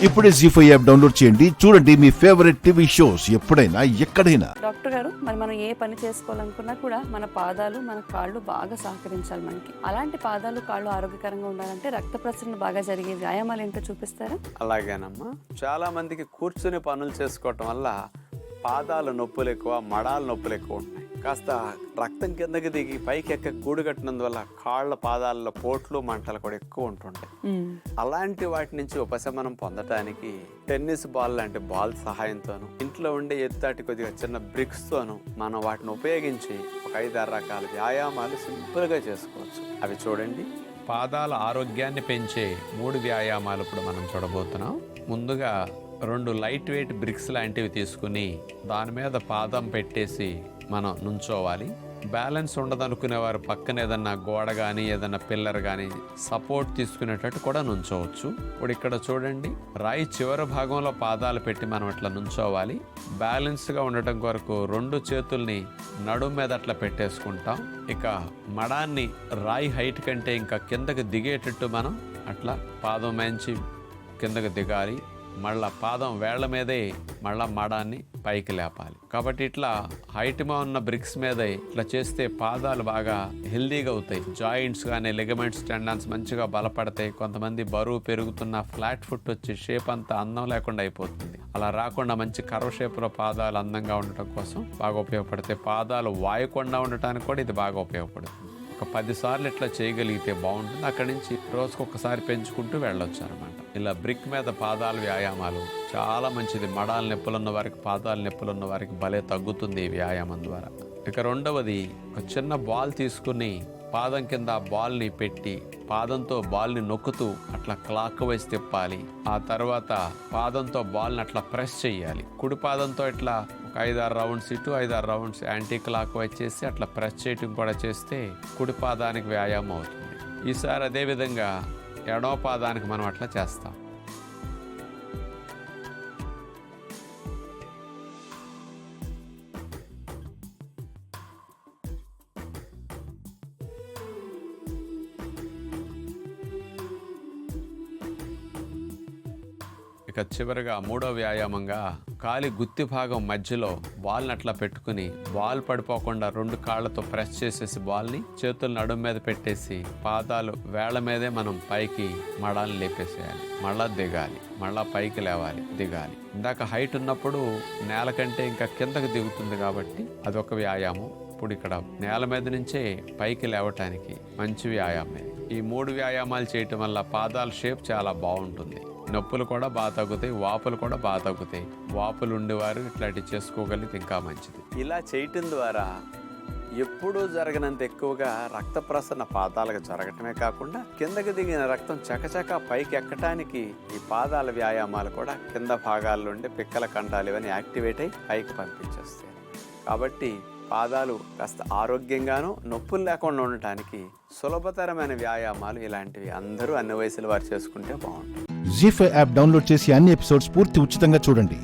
ఇప్పుడే జీ5 app download చేయండి. చూడండి మీ ఫేవరెట్ టీవీ షోస్ ఎప్పుడైనా ఎక్కడైనా. డాక్టర్ గారు, మరి మనం ఏ పని చేసుకోవాలనుకున్నా కూడా మన పాదాలు మన కాళ్ళు బాగా సహకరించాలి మనకి. అలాంటి పాదాలు కాళ్ళు ఆరోగ్యకరంగా ఉండాలంటే రక్త ప్రసరణ బాగా జరిగే వ్యాయామాలు ఏంటో చూపిస్తారా? అలాగేనమ్మా. చాలా మందికి కూర్చుని పనులు చేసుకోవటం వల్ల పాదాల నొప్పులు ఎక్కువ, మడాల నొప్పులు ఎక్కువ ఉంటున్నాయి. కాస్త రక్తం కిందకి దిగి పైకి ఎక్క గూడు కట్టినందువల్ల కాళ్ళ పాదాలలో పోట్లు మంటలు కూడా ఎక్కువ ఉంటుంటాయి. అలాంటి వాటి నుంచి ఉపశమనం పొందటానికి టెన్నిస్ బాల్ లాంటి బాల్ సహాయంతోను, ఇంట్లో ఉండే ఎత్తాటి కొద్దిగా చిన్న బ్రిక్స్ తోను మనం వాటిని ఉపయోగించి ఒక 5-6 రకాల వ్యాయామాలు సింపుల్ గా చేసుకోవచ్చు. అవి చూడండి. పాదాల ఆరోగ్యాన్ని పెంచే 3 వ్యాయామాలు ఇప్పుడు మనం చూడబోతున్నాం. ముందుగా 2 లైట్ వెయిట్ బ్రిక్స్ లాంటివి తీసుకుని దాని మీద పాదం పెట్టేసి మనం నుంచోవాలి. బ్యాలెన్స్ ఉండదనుకునే వారు పక్కన ఏదన్నా గోడ కానీ ఏదన్నా పిల్లర్ కానీ సపోర్ట్ తీసుకునేటట్టు కూడా నుంచోవచ్చు. ఇప్పుడు ఇక్కడ చూడండి, రాయి చివరి భాగంలో పాదాలు పెట్టి మనం అట్లా నుంచోవాలి. బ్యాలెన్స్గా ఉండటం కొరకు 2 చేతుల్ని నడుము మీద అట్లా పెట్టేసుకుంటాం. ఇక మడాన్ని రాయి హైట్ కంటే ఇంకా కిందకి దిగేటట్టు మనం అట్లా పాదం మంచి కిందకి దిగాలి. మళ్ళా పాదం వేళ్ల మీదే మళ్ళా మడాన్ని పైకి లేపాలి. కాబట్టి ఇట్లా హైట్ మీద ఉన్న బ్రిక్స్ మీదే ఇట్లా చేస్తే పాదాలు బాగా హెల్దీగా అవుతాయి. జాయింట్స్ కానీ లిగమెంట్స్ టెండన్స్ మంచిగా బలపడతాయి. కొంతమంది బరువు పెరుగుతున్న ఫ్లాట్ ఫుట్ వచ్చి షేప్ అంతా అందం లేకుండా అయిపోతుంది. అలా రాకుండా మంచి కర్వ్ షేప్లో పాదాలు అందంగా ఉండటం కోసం బాగా ఉపయోగపడతాయి. పాదాలు వాయకుండా ఉండటానికి కూడా ఇది బాగా ఉపయోగపడుతుంది. ఒక 10 సార్లు ఇట్లా చేయగలిగితే బాగుంటుంది. అక్కడి నుంచి రోజుకు ఒకసారి పెంచుకుంటూ వెళ్ళొచ్చు అనమాట. ఇలా బ్రిక్ మీద పాదాల వ్యాయామాలు చాలా మంచిది. మడాల నొప్పులున్న వారికి, పాదాల నొప్పులున్న వారికి భలే తగ్గుతుంది ఈ వ్యాయామం ద్వారా. ఇక రెండవది, ఒక చిన్న బాల్ తీసుకుని పాదం కింద ఆ బాల్ని పెట్టి పాదంతో బాల్ని నొక్కుతూ అట్లా క్లాక్ వైజ్ తిప్పాలి. ఆ తర్వాత పాదంతో బాల్ని అట్లా ప్రెస్ చేయాలి. కుడి పాదంతో ఇట్లా ఒక 5-6 రౌండ్స్ ఇటు, 5-6 రౌండ్స్ యాంటీ క్లాక్ వైజ్ చేసి అట్లా ప్రెస్ చేయటం కూడా చేస్తే కుడి పాదానికి వ్యాయామం అవుతుంది. ఈసారి అదేవిధంగా ఎడమ పాదానికి మనం అట్లా చేస్తాం. ఇక చివరిగా 3వ వ్యాయామంగా కాలి గుత్తి భాగం మధ్యలో బాల్ని అట్లా పెట్టుకుని బాల్ పడిపోకుండా 2 కాళ్ళతో ప్రెస్ చేసేసి బాల్ని చేతులు నడుము మీద పెట్టేసి పాదాలు వేళ్ల మీదే మనం పైకి మడాలని లేపేసేయాలి. మళ్ళా దిగాలి, మళ్ళా పైకి లేవాలి, దిగాలి. ఇందాక హైట్ ఉన్నప్పుడు నేల కంటే ఇంకా కిందకి దిగుతుంది కాబట్టి అదొక వ్యాయామం. ఇప్పుడు ఇక్కడ నేల మీద నుంచే పైకి లేవటానికి మంచి వ్యాయామం. ఈ 3 వ్యాయామాలు చేయటం వల్ల పాదాల షేప్ చాలా బాగుంటుంది. నొప్పులు కూడా బాగా తగ్గుతాయి, వాపులు కూడా బాగా తగ్గుతాయి. వాపులు ఉండేవారు ఇట్లాంటివి చేసుకోగలిగితే ఇంకా మంచిది. ఇలా చేయటం ద్వారా ఎప్పుడూ జరగనంత ఎక్కువగా రక్త ప్రసరణ పాదాలకు జరగటమే కాకుండా కిందకి దిగిన రక్తం చకచక పైకి ఎక్కటానికి ఈ పాదాల వ్యాయామాలు కూడా కింద భాగాల్లో ఉండే పిక్కల కండాలు ఇవన్నీ యాక్టివేట్ అయి పైకి పంపించేస్తాయి. కాబట్టి పాదాలు కాస్త ఆరోగ్యంగాను నొప్పులు లేకుండా ఉండటానికి సులభతరమైన వ్యాయామాలు ఇలాంటివి అందరూ అన్ని వయసుల వారు చేసుకుంటే బాగుంటుంది. జీ5 యాప్ డౌన్లోడ్ చేసి అన్ని ఎపిసోడ్స్ పూర్తి ఉచితంగా చూడండి.